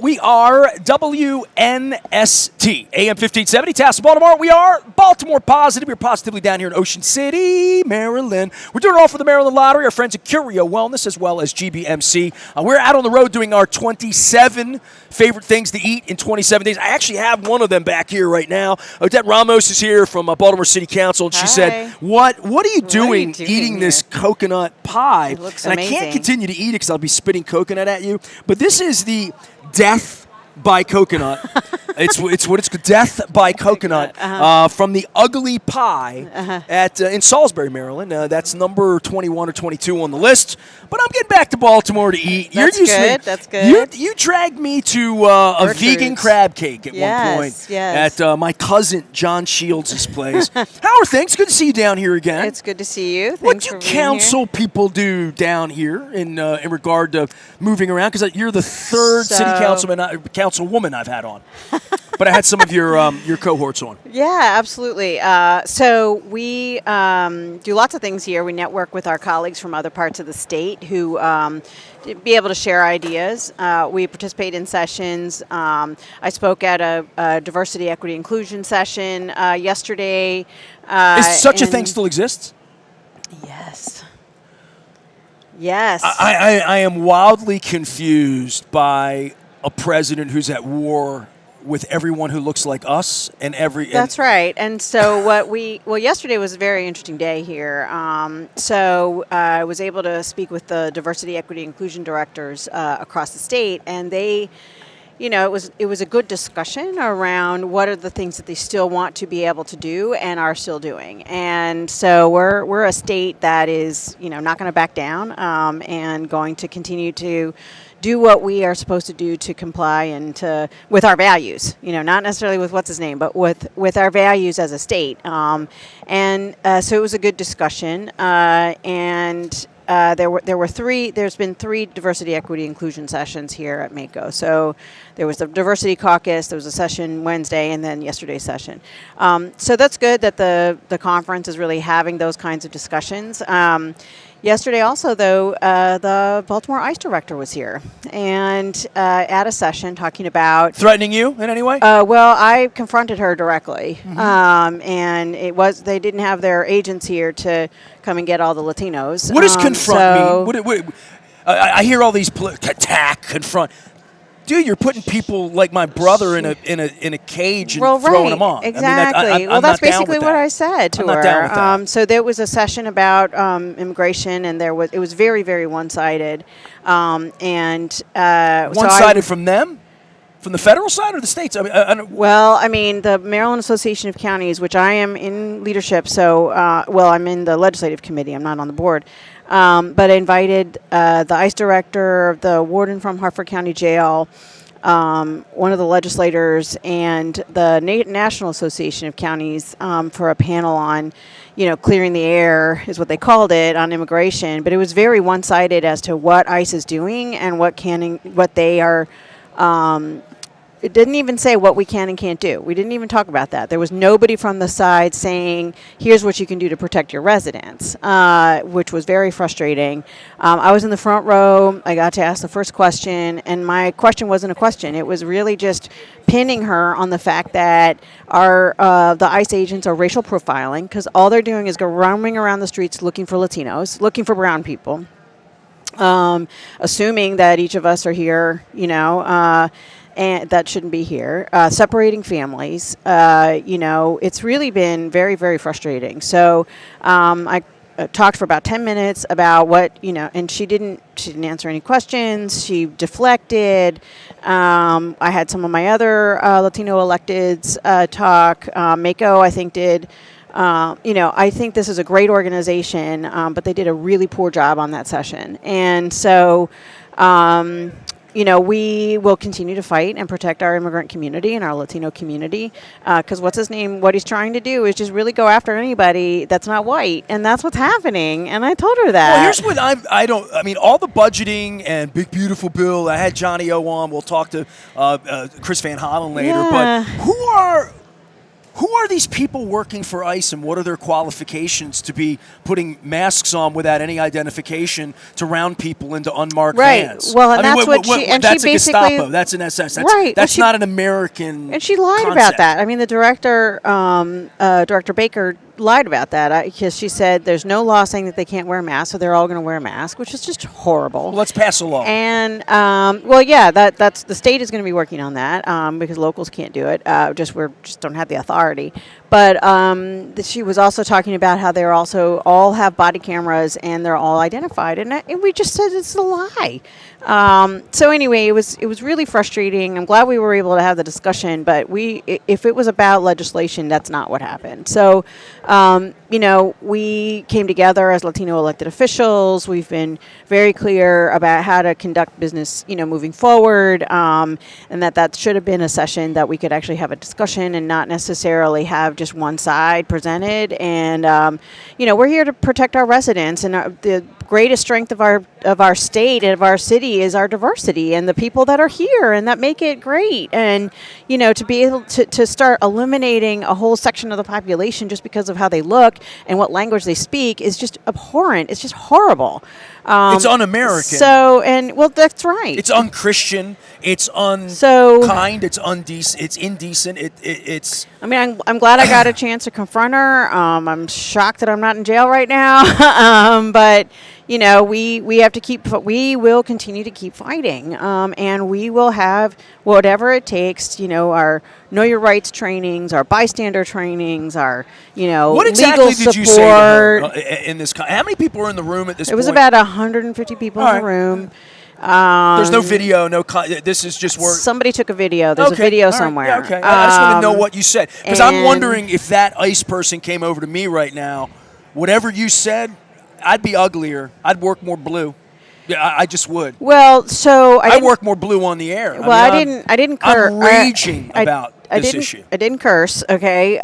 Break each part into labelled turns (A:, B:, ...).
A: We are WNST, AM 1570, Tassel, Baltimore. We are Baltimore Positive. We're positively down here in Ocean City, Maryland. We're doing it all for the Maryland Lottery, our friends at Curio Wellness, as well as GBMC. We're out on the road doing our 27 favorite things to eat in 27 days. I actually have one of them back here right now. Odette Ramos is here from Baltimore City Council, and she said, what are you doing eating this coconut pie?
B: It looks
A: and
B: amazing.
A: I can't continue to eat it because I'll be spitting coconut at you. But this is the death by coconut. It's what it's death by coconut from the Ugly Pie at in Salisbury, Maryland. That's number 21 or 22 on the list. But I'm getting back to Baltimore to eat.
B: That's good. That's good.
A: You dragged me to a vegan crab cake at one point at my cousin John Shields' place. How are things? Good to see you down here again.
B: It's good to see you. Thanks
A: What do
B: for being
A: council
B: here.
A: people do down here in regard to moving around? Because you're the third city councilwoman I've had on, but I had some of your cohorts on.
B: Yeah, absolutely. So we do lots of things here. We network with our colleagues from other parts of the state who be able to share ideas. We participate in sessions. I spoke at a diversity, equity, inclusion session yesterday.
A: Is such a thing still exists?
B: Yes. Yes.
A: I am wildly confused by a president who's at war with everyone who looks like us and
B: That's right. And so yesterday was a very interesting day here. So I was able to speak with the diversity, equity, inclusion directors across the state, and they, it was a good discussion around what are the things that they still want to be able to do and are still doing. And so we're a state that is, not going to back down and going to continue to do what we are supposed to do to comply and with our values, not necessarily with what's his name, but with our values as a state. So it was a good discussion. There's been three diversity, equity, inclusion sessions here at MACO. So there was the diversity caucus, there was a session Wednesday, and then yesterday's session. So that's good that the conference is really having those kinds of discussions. Yesterday also, though, the Baltimore ICE director was here and at a session talking about...
A: Threatening you in any way?
B: Well, I confronted her directly, and they didn't have their agents here to come and get all the Latinos.
A: What does confront mean? I hear all these attack, confront. Dude, you're putting people like my brother in a cage and throwing them on.
B: Exactly.
A: I'm
B: that's
A: not down
B: basically
A: with
B: what
A: that.
B: I said to
A: I'm
B: her.
A: not down with that.
B: So there was a session about immigration, and it was very, very one-sided.
A: One-sided from them? From the federal side or the states?
B: The Maryland Association of Counties, which I am in leadership, so I'm in the legislative committee. I'm not on the board. But I invited the ICE director, the warden from Hartford County Jail, one of the legislators, and the National Association of Counties for a panel on, clearing the air is what they called it, on immigration. But it was very one-sided as to what ICE is doing and what they are. It didn't even say what we can and can't do. We didn't even talk about that. There was nobody from the side saying, here's what you can do to protect your residents, which was very frustrating. I was in the front row. I got to ask the first question, and my question wasn't a question. It was really just pinning her on the fact that the ICE agents are racial profiling, because all they're doing is roaming around the streets looking for Latinos, looking for brown people, assuming that each of us are here, and that shouldn't be here, separating families. It's really been very, very frustrating. So I talked for about 10 minutes about what, and she didn't answer any questions. She deflected. I had some of my other Latino electeds talk. MACO, I think, did. I think this is a great organization, but they did a really poor job on that session. And so... we will continue to fight and protect our immigrant community and our Latino community, because what he's trying to do is just really go after anybody that's not white, and that's what's happening. And I told her that.
A: Well, here's what all the budgeting and big beautiful bill. I had Johnny O on. We'll talk to Chris Van Hollen later.
B: Yeah.
A: But Who are these people working for ICE, and what are their qualifications to be putting masks on without any identification to round people into unmarked vans?
B: Well, and that's what she and
A: that's
B: she
A: a
B: basically
A: Gestapo. That's an SS. That's,
B: right.
A: That's not an American.
B: And she lied
A: concept.
B: about that. I mean, the director, Director Baker, lied about that because she said there's no law saying that they can't wear masks, so they're all going to wear a mask, which is just horrible.
A: Well, let's pass a law.
B: And well, yeah, that's the state is going to be working on that because locals can't do it. We just don't have the authority. But she was also talking about how they're also all have body cameras and they're all identified, and we just said it's a lie. So anyway, it was really frustrating. I'm glad we were able to have the discussion, but if it was about legislation, that's not what happened. So, we came together as Latino elected officials. We've been very clear about how to conduct business, moving forward, and that should have been a session that we could actually have a discussion and not necessarily have just one side presented. And we're here to protect our residents, and the greatest strength of our state and of our city is our diversity and the people that are here and that make it great. And to be able to start eliminating a whole section of the population just because of how they look and what language they speak is just abhorrent. It's just horrible.
A: It's un-American.
B: So, that's right.
A: It's un-Christian. It's unkind. It's undecent. It's indecent. It's.
B: I mean, I'm glad I got a chance to confront her. I'm shocked that I'm not in jail right now. But we have to we will continue to keep fighting, and we will have whatever it takes. Our Know Your Rights trainings, our bystander trainings, our
A: what exactly
B: legal
A: did
B: support.
A: You say to her in this? How many people are in the room at this point?
B: It was about 150 people in the room.
A: There's no video, this is just work.
B: Somebody took a video. There's a video somewhere.
A: Yeah, okay. I just want to know what you said. Because I'm wondering if that ICE person came over to me right now, whatever you said, I'd be uglier. I'd work more blue. Yeah, I just would.
B: Well, so
A: I work more blue on the air.
B: Well, I didn't curse.
A: I'm raging about this issue.
B: I didn't curse, okay?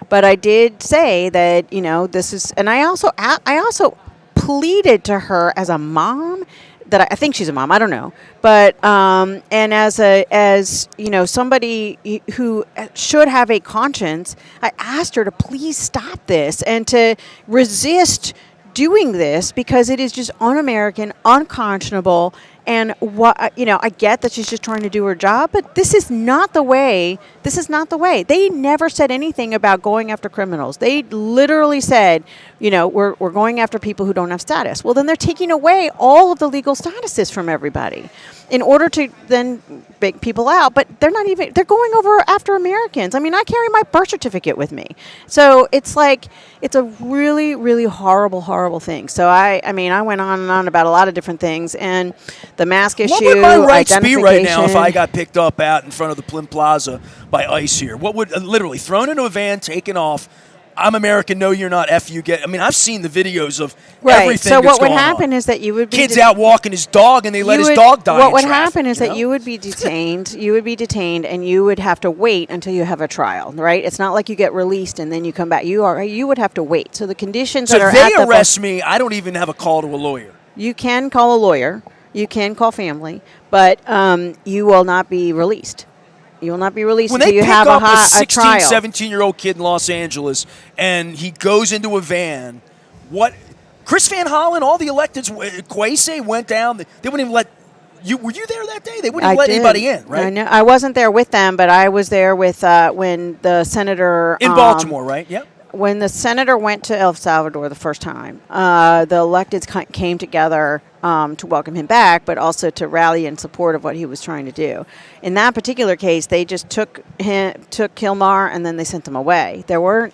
B: But I did say that, this is, and I also pleaded to her as a mom that I think she's a mom. I don't know, but and as somebody who should have a conscience, I asked her to please stop this and to resist doing this because it is just un-American, unconscionable. And I get that she's just trying to do her job, but this is not the way. They never said anything about going after criminals. They literally said, we're going after people who don't have status. Well, then they're taking away all of the legal statuses from everybody in order to then big people out. But they're going over after Americans. I mean, I carry my birth certificate with me. So it's a really, really horrible, horrible thing. So I went on and on about a lot of different things, and the mask issue.
A: What would my rights be right now if I got picked up out in front of the Plim Plaza by ICE here? What would literally thrown into a van, taken off? I'm American. No, you're not. F you get. I mean, I've seen the videos of everything.
B: So
A: what
B: would happen is that you would be
A: kids out walking his dog, and they let his dog die.
B: What would happen is that you would be detained. You would be detained, and you would have to wait until you have a trial. Right? It's not like you get released and then you come back. You would have to wait. So the conditions that are
A: if they arrest me, I don't even have a call to a lawyer.
B: You can call a lawyer. You can call family, but you will not be released. You will not be released until you have a trial. When they pick up a
A: 16, 17-year-old kid in Los Angeles, and he goes into a van, Chris Van Hollen, all the electeds, Kwesi went down. They wouldn't even let you. Were you there that day? They wouldn't let anybody in, right?
B: I know. I wasn't there with them, but I was there with when the senator
A: in Baltimore, right? Yep.
B: When the senator went to El Salvador the first time, the electeds came together to welcome him back, but also to rally in support of what he was trying to do. In that particular case, they just took Kilmar and then they sent him away. There weren't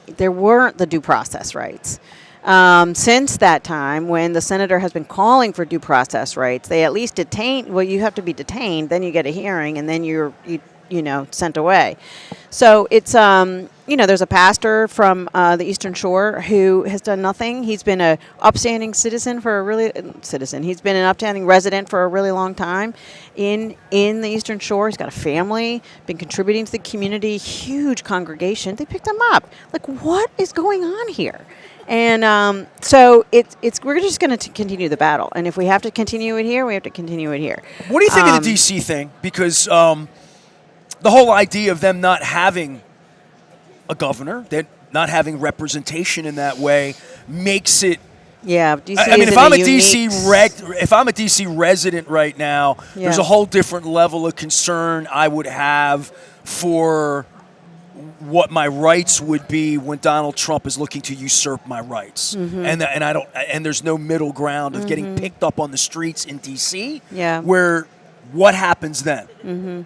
B: the due process rights. Since that time, when the senator has been calling for due process rights, they at least detain. Well, you have to be detained, then you get a hearing, and then you're sent away. So it's there's a pastor from the Eastern Shore who has done nothing. He's been an upstanding citizen He's been an upstanding resident for a really long time in the Eastern Shore. He's got a family, been contributing to the community, huge congregation. They picked him up. Like, what is going on here? And so we're just going to continue the battle. And if we have to continue it here, we have to continue it here.
A: What do you think of the D.C. thing? Because the whole idea of them not having a governor, that not having representation in that way makes it.
B: Yeah, DC.
A: I mean, if I'm a DC resident right now, there's a whole different level of concern I would have for what my rights would be when Donald Trump is looking to usurp my rights, and there's no middle ground of getting picked up on the streets in DC.
B: Yeah,
A: where what happens then?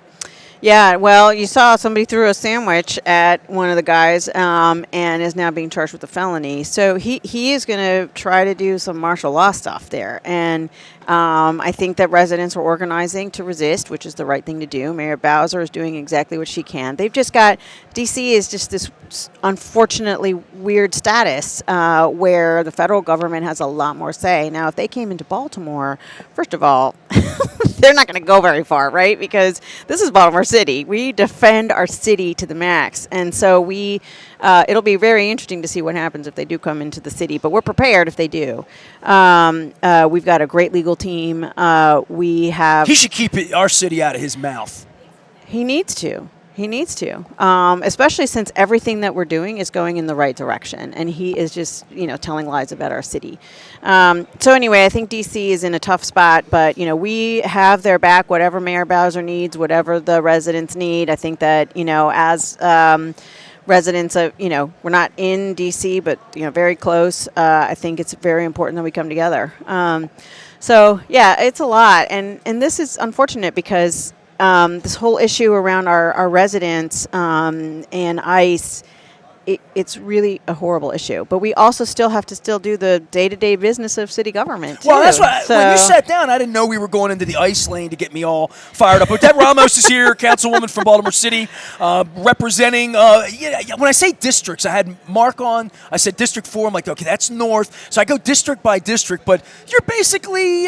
B: Yeah, well, you saw somebody threw a sandwich at one of the guys and is now being charged with a felony. So he is going to try to do some martial law stuff there. And I think that residents are organizing to resist, which is the right thing to do. Mayor Bowser is doing exactly what she can. They've just got, D.C. is just this unfortunately weird status where the federal government has a lot more say. Now, if they came into Baltimore, first of all, they're not going to go very far, right? Because this is Baltimore City. We defend our city to the max. And so it'll be very interesting to see what happens if they do come into the city. But we're prepared if they do. We've got a great legal team. He should keep our city out of his mouth. He needs to. Especially since everything that we're doing is going in the right direction, and he is just, telling lies about our city. So anyway, I think DC is in a tough spot, but we have their back. Whatever Mayor Bowser needs, whatever the residents need. I think that as residents of we're not in DC, but very close. I think it's very important that we come together. So yeah, it's a lot, and this is unfortunate because. This whole issue around our residents and ICE, it's really a horrible issue. But we also still have to do the day-to-day business of city government, too. Well, that's why when you sat down, I didn't know we were going into the ICE lane to get me all fired up. Odette Ramos is here, Councilwoman from Baltimore City, representing, when I say districts, I had Mark on. I said District 4. I'm like, okay, that's north. So I go district by district. But you're basically,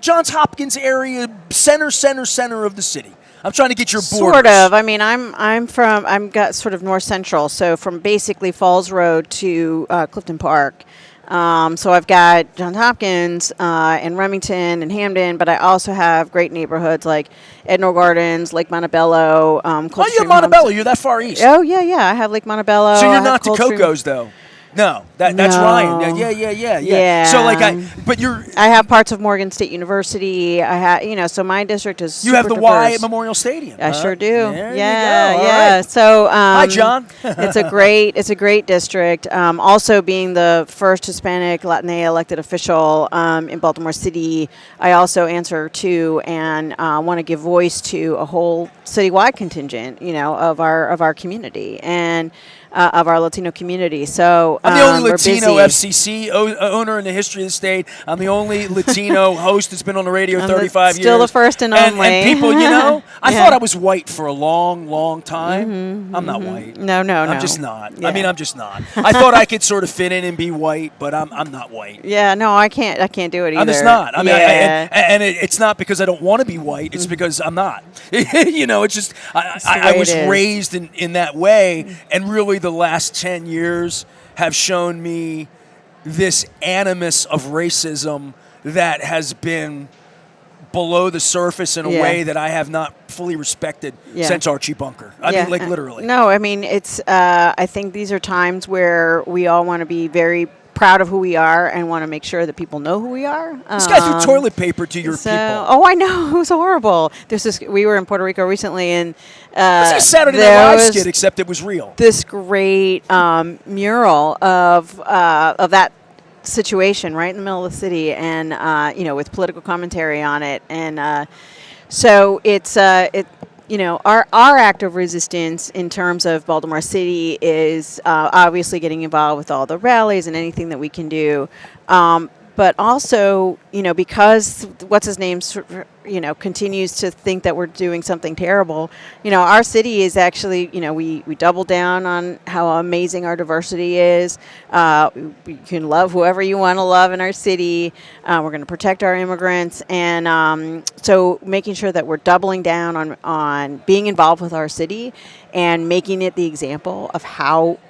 B: Johns Hopkins area, center of the city. I'm trying to get your borders. Sort of. I mean, I'm got sort of north central, so from basically Falls Road to Clifton Park. So I've got Johns Hopkins and Remington and Hamden, but I also have great neighborhoods like Ednor Gardens, Lake Montebello.
A: You're Montebello. You're that far east.
B: Oh yeah. I have Lake Montebello.
A: So you're not the Cocos though. No, that's Ryan. Yeah. So I have parts of Morgan State University. I have, so my district is. Super diverse. Y at Memorial Stadium. I sure do. Yeah. Right. So hi, John. it's a great district. Also, being the first Hispanic Latina elected official in Baltimore City, I also answer to and want to give voice to a whole citywide contingent, of our community and. Of our Latino community. So I'm the only Latino FCC owner in the history of the state. I'm the only Latino host that's been on the radio 35 years. Still the first and only. And people, I thought I was white for a long, long time. I'm not white. No. I'm just not. Yeah. I mean, I'm just not. I thought I could sort of fit in and be white, but I'm not white. Yeah, no, I can't do it either. I'm just not. I mean, it's not because I don't want to be white. It's because I'm not. It's just I was raised in that way, and really the last 10 years have shown me this animus of racism that has been below the surface in a way that I have not fully respected since Archie Bunker. I mean, literally. No, I mean, it's. I think these are times where we all want to be very proud of who we are and want to make sure that people know who we are. This guy threw toilet paper to your people. Oh, I know. It was horrible. We were in Puerto Rico recently, and it was a Saturday Night Live skit, except it was real. This great mural of that situation right in the middle of the city, and with political commentary on it, and so it's our act of resistance in terms of Baltimore City is obviously getting involved with all the rallies and anything that we can do. But also, because what's his name, continues to think that we're doing something terrible. Our city is actually, we double down on how amazing our diversity is. You can love whoever you want to love in our city. We're going to protect our immigrants. And so making sure that we're doubling down on being involved with our city and making it the example of how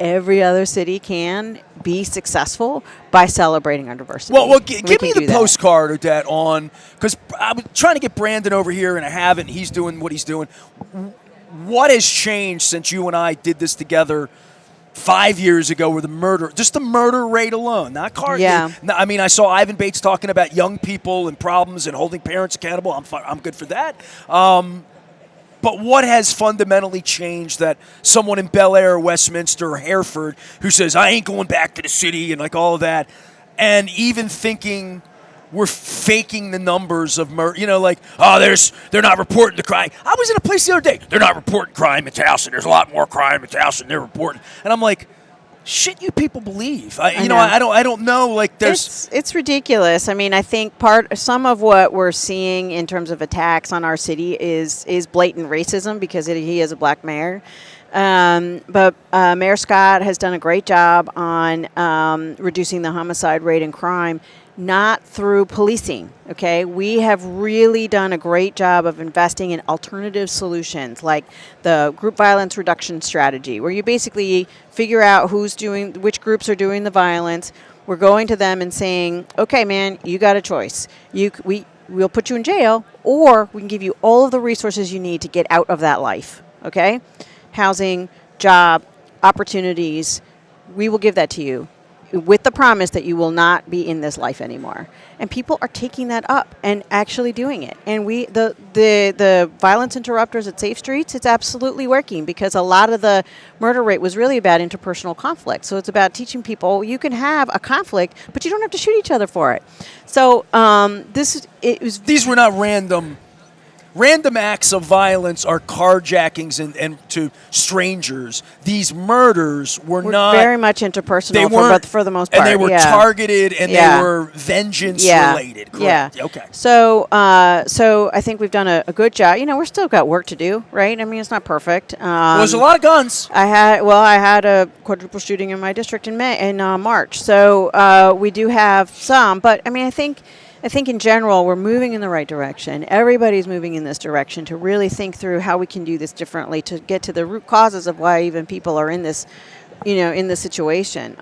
A: every other city can be successful by celebrating our diversity. Well, give me the postcard, Odette, on, because I was trying to get Brandon over here, and I haven't. He's doing what he's doing. what has changed since you and I did this together 5 years ago, where the murder rate alone, not car.
B: Yeah.
A: I mean, I saw Ivan Bates talking about young people and problems and holding parents accountable. I'm good for that. But what has fundamentally changed that someone in Bel Air, Westminster, or Hereford who says, I ain't going back to the city and like all of that, and even thinking we're faking the numbers of murder, like, they're not reporting the crime. I was in a place the other day, they're not reporting crime in Towson. There's a lot more crime in Towson they're reporting. And I'm like, shit, you people believe. I don't know. Like,
B: it's ridiculous. I mean, I think some of what we're seeing in terms of attacks on our city is blatant racism because he is a black mayor. But Mayor Scott has done a great job on reducing the homicide rate and crime, not through policing, okay? We have really done a great job of investing in alternative solutions like the group violence reduction strategy, where you basically figure out which groups are doing the violence. We're going to them and saying, okay, man, you got a choice. We'll put you in jail, or we can give you all of the resources you need to get out of that life, okay? Housing, job, opportunities, we will give that to you, with the promise that you will not be in this life anymore. And people are taking that up and actually doing it. And the violence interrupters at Safe Streets, it's absolutely working, because a lot of the murder rate was really about interpersonal conflict. So it's about teaching people you can have a conflict, but you don't have to shoot each other for it. So
A: these were not random. Random acts of violence are carjackings and to strangers. These murders were not
B: very much interpersonal for the most part.
A: And they were targeted and they were vengeance related. Correct.
B: Yeah.
A: Okay.
B: So I think we've done a good job. We're still got work to do, right? I mean, it's not perfect.
A: There's a lot of guns.
B: I had a quadruple shooting in my district in March. So we do have some, but I mean, I think in general, we're moving in the right direction. Everybody's moving in this direction to really think through how we can do this differently, to get to the root causes of why even people are in this, in this situation.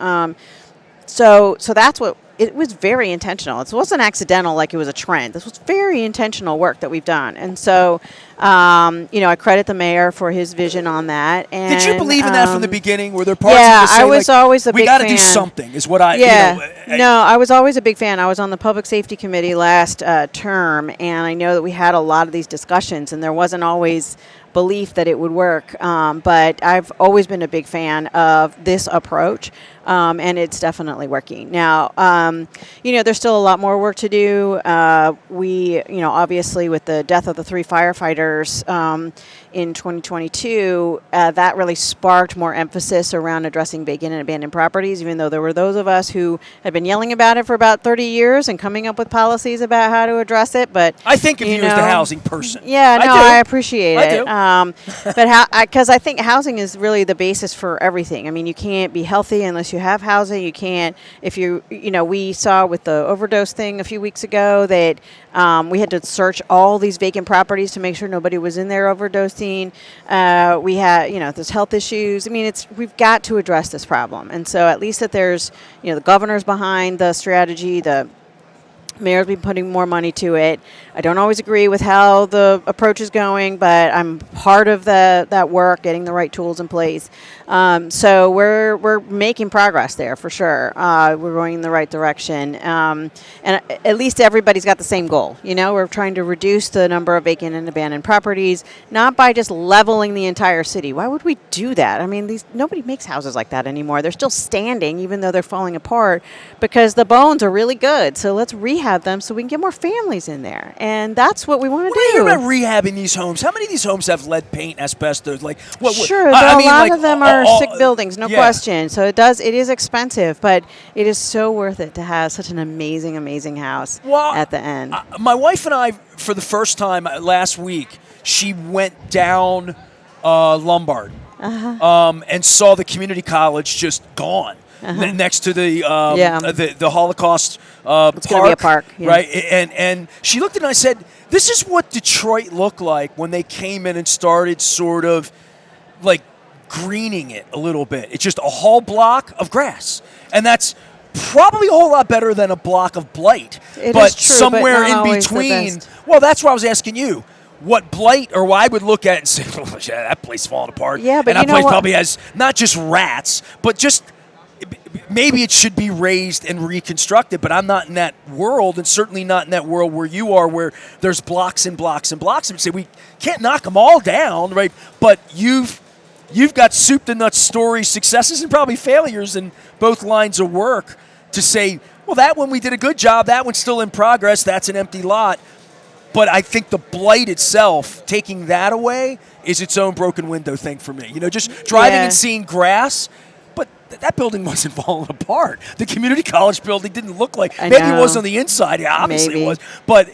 B: So that's what, it was very intentional. It wasn't accidental like it was a trend. This was very intentional work that we've done. And so, I credit the mayor for his vision on that. And,
A: did you believe in that from the beginning? Were there parts of the
B: I was always a big fan.
A: We got to do something, is what I,
B: No, I was always a big fan. I was on the Public Safety Committee last term, and I know that we had a lot of these discussions, and there wasn't always belief that it would work. But I've always been a big fan of this approach, and it's definitely working. Now, there's still a lot more work to do. Obviously with the death of the 3 firefighters in 2022, that really sparked more emphasis around addressing vacant and abandoned properties, even though there were those of us who had been yelling about it for about 30 years and coming up with policies about how to address it. But
A: I think of you as the housing person.
B: Yeah, I appreciate it.
A: I do.
B: But because I think housing is really the basis for everything. I mean, you can't be healthy unless you have housing. You can't, we saw with the overdose thing a few weeks ago that we had to search all these vacant properties to make sure nobody was in there overdosing. We had, there's health issues. I mean, we've got to address this problem. And so at least that there's, the governor's behind the strategy, the mayor's been putting more money to it. I don't always agree with how the approach is going, but I'm part of that work, getting the right tools in place. So we're making progress there for sure. We're going in the right direction, and at least everybody's got the same goal. We're trying to reduce the number of vacant and abandoned properties, not by just leveling the entire city. Why would we do that? I mean, nobody makes houses like that anymore. They're still standing, even though they're falling apart, because the bones are really good. So let's rehab them so we can get more families in there. And that's what we want to do.
A: What do you hear about rehabbing these homes? How many of these homes have lead paint, asbestos?
B: Sure, a lot of them are sick buildings, no question. So it is expensive, but it is so worth it to have such an amazing, amazing house at the end.
A: My wife and I, for the first time last week, she went down Lombard and saw the community college just gone. Next to the Holocaust park.
B: It's going to be a park. Yeah.
A: Right? And she looked at it and I said, this is what Detroit looked like when they came in and started sort of like greening it a little bit. It's just a whole block of grass. And that's probably a whole lot better than a block of blight.
B: It
A: but
B: is true,
A: somewhere
B: but not
A: in
B: always
A: between.
B: the best.
A: Well, that's why I was asking you. what blight, or what I would look at and say, oh, yeah, that place is falling apart.
B: Yeah, but
A: and that
B: you know
A: place
B: what?
A: probably has not just rats, but just maybe it should be raised and reconstructed. But I'm not in that world, and certainly not in that world where you are, where there's blocks and blocks and blocks. And say we can't knock them all down, right? But you've got soup to nuts stories, successes, and probably failures in both lines of work to say, well, that one we did a good job. That one's still in progress. That's an empty lot. But I think the blight itself, taking that away, is its own broken window thing for me. Just driving and seeing grass, but that building wasn't falling apart. The community college building didn't look like, maybe it was on the inside. Yeah, obviously it was. But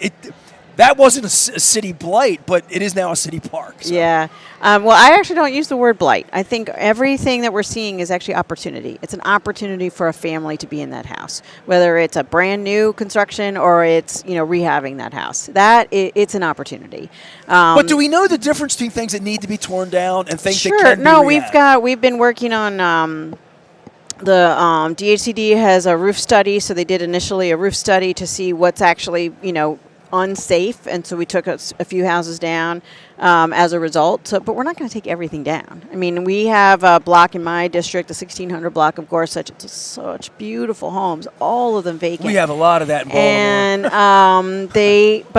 A: that wasn't a city blight, but it is now a city park. So.
B: Yeah. Well, I actually don't use the word blight. I think everything that we're seeing is actually opportunity. It's an opportunity for a family to be in that house, whether it's a brand new construction or it's rehabbing that house. It's an opportunity.
A: But do we know the difference between things that need to be torn down and things that can be
B: rehabbed? We've been working on. The DHCD has a roof study, so they did initially a roof study to see what's actually unsafe, and so we took a few houses down as a result. But we're not going to take everything down. I mean, we have a block in my district, the 1600 block of Gorsuch. It's such beautiful homes, all of them vacant.
A: We have a lot of that in Baltimore.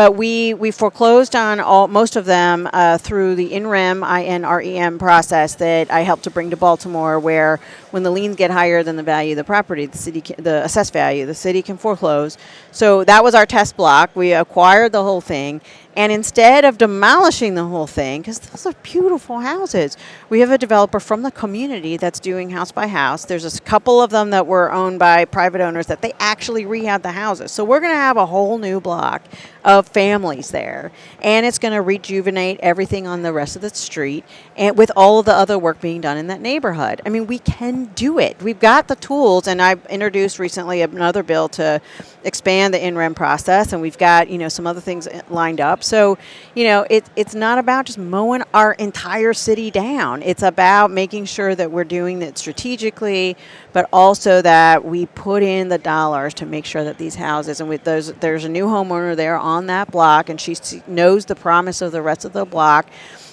B: And we foreclosed on most of them through the INREM, INREM process that I helped to bring to Baltimore, where when the liens get higher than the value of the property, the assessed value, the city can foreclose. So that was our test block. We acquired the whole thing. And instead of demolishing the whole thing, because those are beautiful houses, we have a developer from the community that's doing house by house. There's a couple of them that were owned by private owners that they actually rehab the houses. So we're going to have a whole new block of families there. And it's going to rejuvenate everything on the rest of the street, and with all of the other work being done in that neighborhood. I mean, we can do it. We've got the tools, and I've introduced recently another bill to expand the INREM process, and we've got some other things lined up. So it's not about just mowing our entire city down. It's about making sure that we're doing it strategically, but also that we put in the dollars to make sure that these houses, and there's a new homeowner there on that block, and she knows the promise of the rest of the block.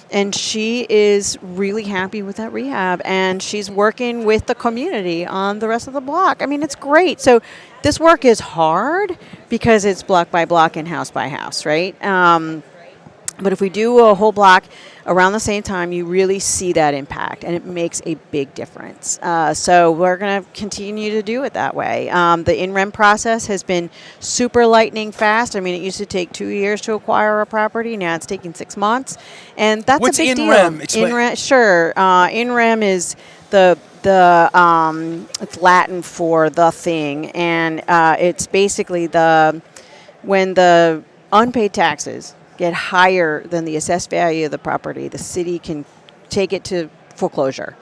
B: And she is really happy with that rehab, and she's working with the community on the rest of the block. I mean, it's great. So this work is hard because it's block by block and house by house, right? But if we do a whole block around the same time, you really see that impact, and it makes a big difference. So we're going to continue to do it that way. The INREM process has been super lightning fast. I mean, it used to take 2 years to acquire a property. Now it's taking 6 months, and that's
A: What's
B: a big
A: INREM?
B: deal. INREM, sure. INREM is it's Latin for the thing, and it's basically when the unpaid taxes get higher than the assessed value of the property, the city can take it to foreclosure.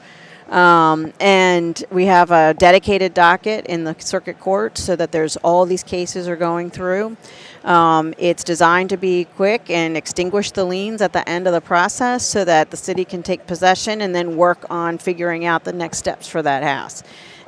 B: And we have a dedicated docket in the circuit court so that there's all these cases are going through. It's designed to be quick and extinguish the liens at the end of the process so that the city can take possession and then work on figuring out the next steps for that house.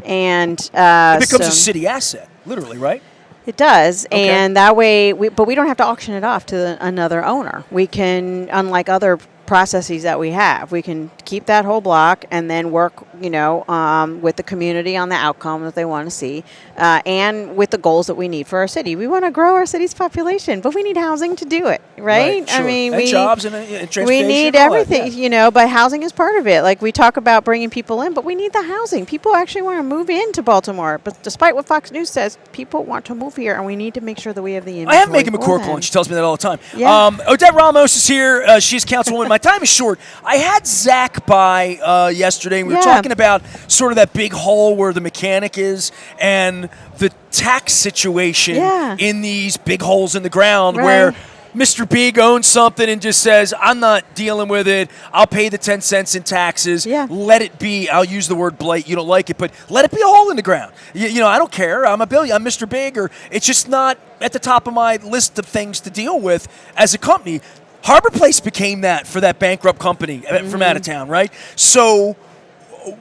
B: And
A: it becomes a city asset, literally, right?
B: It does,
A: okay.
B: And that way, but we don't have to auction it off to another owner. We can, unlike other processes that we have, we can keep that whole block and then work, with the community on the outcome that they want to see, and with the goals that we need for our city. We want to grow our city's population, but we need housing to do it, right?
A: Sure.
B: I mean,
A: and jobs and transportation.
B: We need everything, but housing is part of it. Like we talk about bringing people in, but we need the housing. People actually want to move into Baltimore, but despite what Fox News says, people want to move here, and we need to make sure that we have the inventory.
A: I have Megan McCorkle, and she tells me that all the time.
C: Yeah. Odette Ramos is here. She's Councilwoman. My time is short. I had Zach by yesterday, and we were talking about sort of that big hole where the mechanic is and the tax situation in these big holes in the ground where Mr. Big owns something and just says, I'm not dealing with it. I'll pay the 10 cents in taxes.
B: Yeah.
A: Let it be. I'll use the word blight. You don't like it, but let it be a hole in the ground. I don't care. I'm I'm Mr. Big, or it's just not at the top of my list of things to deal with as a company. Harbor Place became that for that bankrupt company from out of town, right? So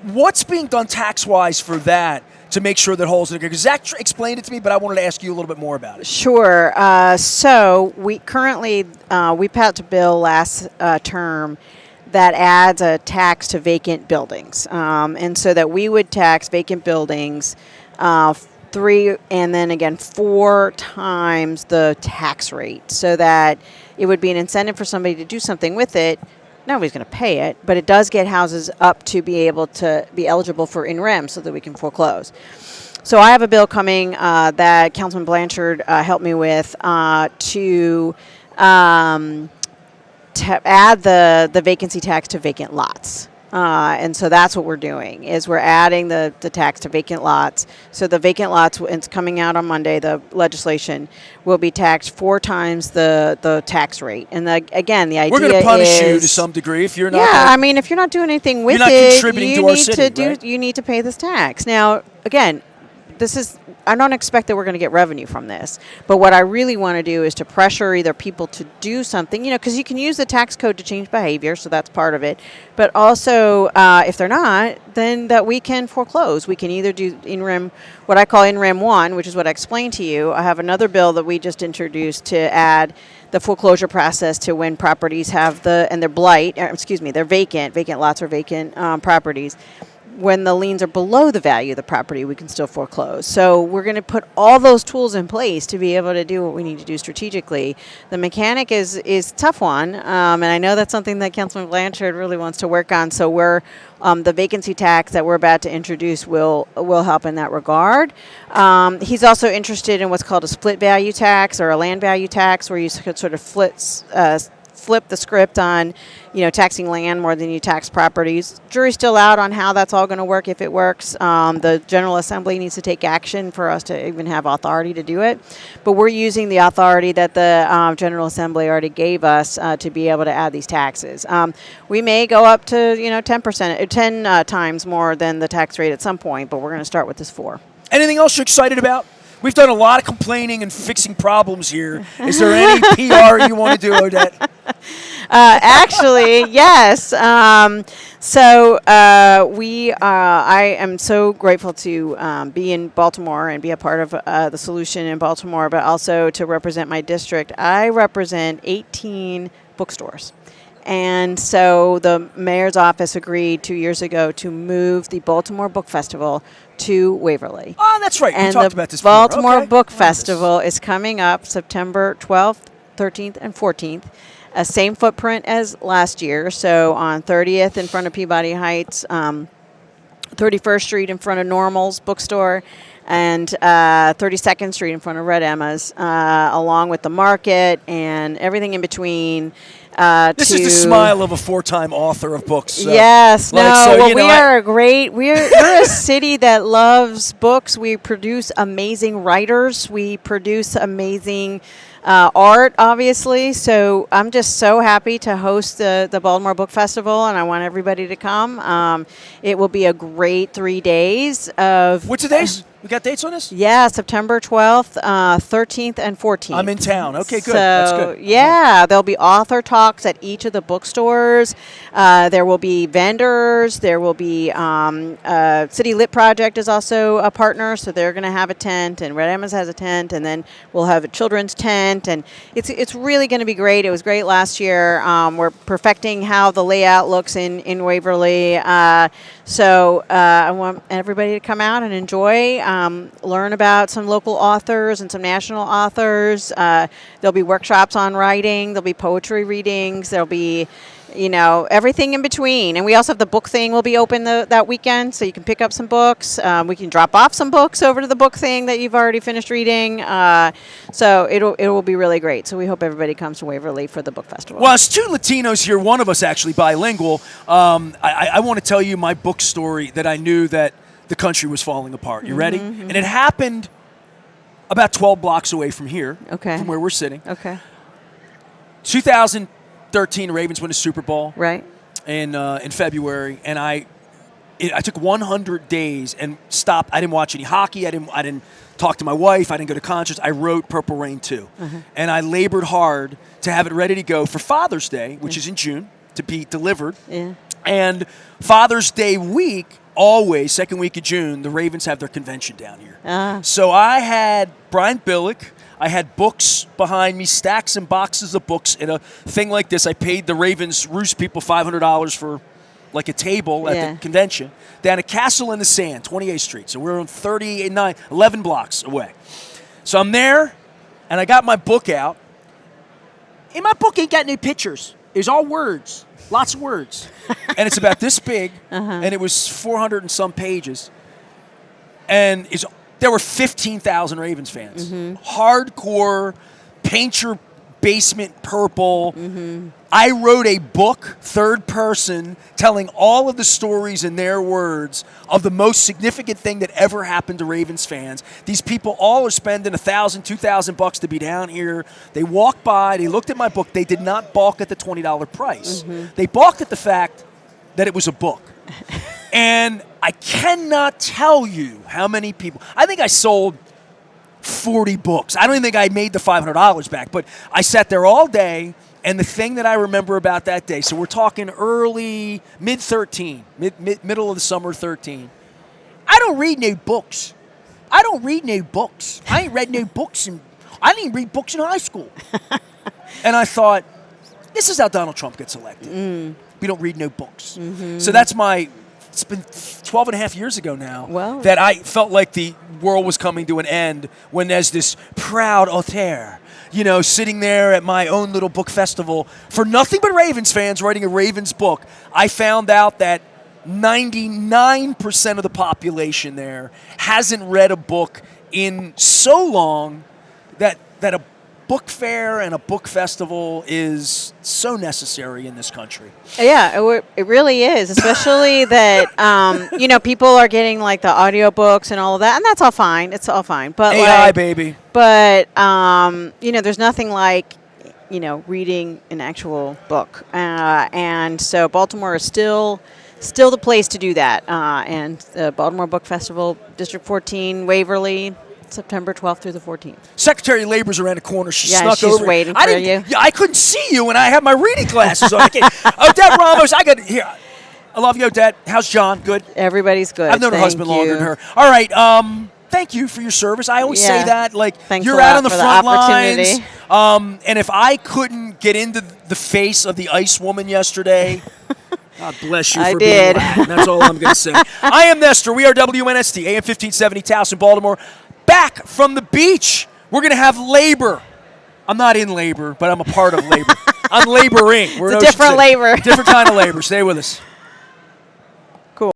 A: what's being done tax-wise for that to make sure that holes are good? Because Zach explained it to me, but I wanted to ask you a little bit more about it.
B: Sure. So we currently, we passed a bill last term that adds a tax to vacant buildings. And so that we would tax vacant buildings 3 and then again 4 times the tax rate, so that it would be an incentive for somebody to do something with it. Nobody's going to pay it, but it does get houses up to be able to be eligible for in rem so that we can foreclose. So I have a bill coming that Councilman Blanchard helped me with to add the vacancy tax to vacant lots. And so that's what we're doing, is we're adding the tax to vacant lots. So the vacant lots, it's coming out on Monday, the legislation, will be taxed 4 times the tax rate. And again, the idea is...
A: We're going to punish you to some degree if you're not...
B: Yeah, I mean, if you're not doing anything with you need to pay this tax. Now, again, I don't expect that we're going to get revenue from this, but what I really want to do is to pressure either people to do something, because you can use the tax code to change behavior, so that's part of it, but also if they're not, then that we can foreclose. We can either do in rem, what I call in rem 1, which is what I explained to you. I have another bill that we just introduced to add the foreclosure process to when properties have and they're vacant lots or vacant properties. When the liens are below the value of the property, we can still foreclose. So we're going to put all those tools in place to be able to do what we need to do strategically. The mechanic is a tough one, and I know that's something that Councilman Blanchard really wants to work on. So the vacancy tax that we're about to introduce will help in that regard. He's also interested in what's called a split value tax or a land value tax, where you could sort of flip the script on, taxing land more than you tax properties. Jury's still out on how that's all going to work, if it works. The General Assembly needs to take action for us to even have authority to do it. But we're using the authority that the General Assembly already gave us to be able to add these taxes. We may go up to 10%, 10 times more than the tax rate at some point, but we're going to start with this 4.
A: Anything else you're excited about? We've done a lot of complaining and fixing problems here. Is there any PR you want to do, Odette?
B: Actually, yes. I am so grateful to be in Baltimore and be a part of the solution in Baltimore, but also to represent my district. I represent 18 bookstores. And so the mayor's office agreed 2 years ago to move the Baltimore Book Festival to Waverly.
A: Oh, that's right.
B: And
A: we talked about this
B: before. Baltimore
A: okay.
B: Book Festival is coming up September 12th, 13th, and 14th. Same footprint as last year. So on 30th in front of Peabody Heights, 31st Street in front of Normal's Bookstore, and 32nd Street in front of Red Emma's, along with the market and everything in between.
A: This is the smile of a 4-time author of books. So.
B: Yes, we're a city that loves books. We produce amazing writers. We produce amazing art, obviously. So I'm just so happy to host the Baltimore Book Festival, and I want everybody to come. It will be a great 3 days of...
A: What's the days? We got dates on this?
B: Yeah, September 12th, 13th, and 14th.
A: I'm in town. Okay, good.
B: So,
A: that's good.
B: Yeah, there'll be author talks at each of the bookstores. There will be vendors. There will be City Lit Project is also a partner, so they're going to have a tent, and Red Emma's has a tent, and then we'll have a children's tent, and it's really going to be great. It was great last year. We're perfecting how the layout looks in Waverly. So I want everybody to come out and enjoy, learn about some local authors and some national authors. There'll be workshops on writing. There'll be poetry readings. There'll be, everything in between. And we also have the book thing will be open that weekend, so you can pick up some books. We can drop off some books over to the book thing that you've already finished reading. So it will be really great. So we hope everybody comes to Waverly for the book festival.
A: Well, as 2 Latinos here, one of us actually bilingual, I want to tell you my book story that I knew that the country was falling apart. You ready? Mm-hmm. And it happened about 12 blocks away from here, from where we're sitting.
B: Okay.
A: 2013, Ravens win a Super Bowl.
B: Right.
A: In February, and I took 100 days and stopped. I didn't watch any hockey. I didn't talk to my wife. I didn't go to concerts. I wrote Purple Rain 2. And I labored hard to have it ready to go for Father's Day, which is in June, to be delivered.
B: Yeah.
A: And Father's Day week, always, second week of June, the Ravens have their convention down here. So I had Brian Billick. I had books behind me, stacks and boxes of books in a thing like this. I paid the Ravens Roost people $500 for like a table at the convention down at Castle in the Sand, 28th Street. So we're on 11 blocks away. So I'm there, and I got my book out. And my book ain't got any pictures. It's all words, lots of words. And it's about this big, and it was 400 and some pages. And there were 15,000 Ravens fans. Hardcore, paint your basement purple. I wrote a book, third person, telling all of the stories in their words of the most significant thing that ever happened to Ravens fans. These people all are spending $1,000, $2,000 to be down here. They walked by, they looked at my book. They did not balk at the $20 price. They balked at the fact that it was a book. And I cannot tell you how many people. I think I sold 40 books. I don't even think I made the $500 back, but I sat there all day, and the thing that I remember about that day, so we're talking early, mid-13, middle of the summer 13. I don't read no books. I ain't read no books, and I didn't even read books in high school. And I thought, this is how Donald Trump gets elected. We don't read no books. So that's it's been 12 and a half years ago now that I felt like the world was coming to an end when there's this proud auteur, sitting there at my own little book festival for nothing but Ravens fans writing a Ravens book. I found out that 99% of the population there hasn't read a book in so long that a book fair and a book festival is so necessary in this country.
B: Yeah, it really is, especially that, people are getting like the audiobooks and all of that, and that's all fine. It's all fine. But
A: AI, baby.
B: But, there's nothing like, reading an actual book. And so Baltimore is still the place to do that. And the Baltimore Book Festival, District 14, Waverly, September 12th through the 14th.
A: Secretary of Labor's around the corner. She snuck
B: she's
A: over.
B: Waiting for you.
A: Yeah, I couldn't see you when I had my reading glasses on. Odette Ramos, I love you, Odette. How's John? Good?
B: Everybody's good.
A: I've known her husband longer than her. All right. Thank you for your service. I always say that.
B: Thanks
A: you're out on the front lines. And if I couldn't get into the face of the ICE woman yesterday, God bless you for being Latin. That's all I'm going to say. I am Nestor. We are WNST, AM 1570, Towson, Baltimore. Back from the beach. We're going to have labor. I'm not in labor, but I'm a part of labor. I'm laboring.
B: It's a different labor.
A: Different kind of labor. Stay with us.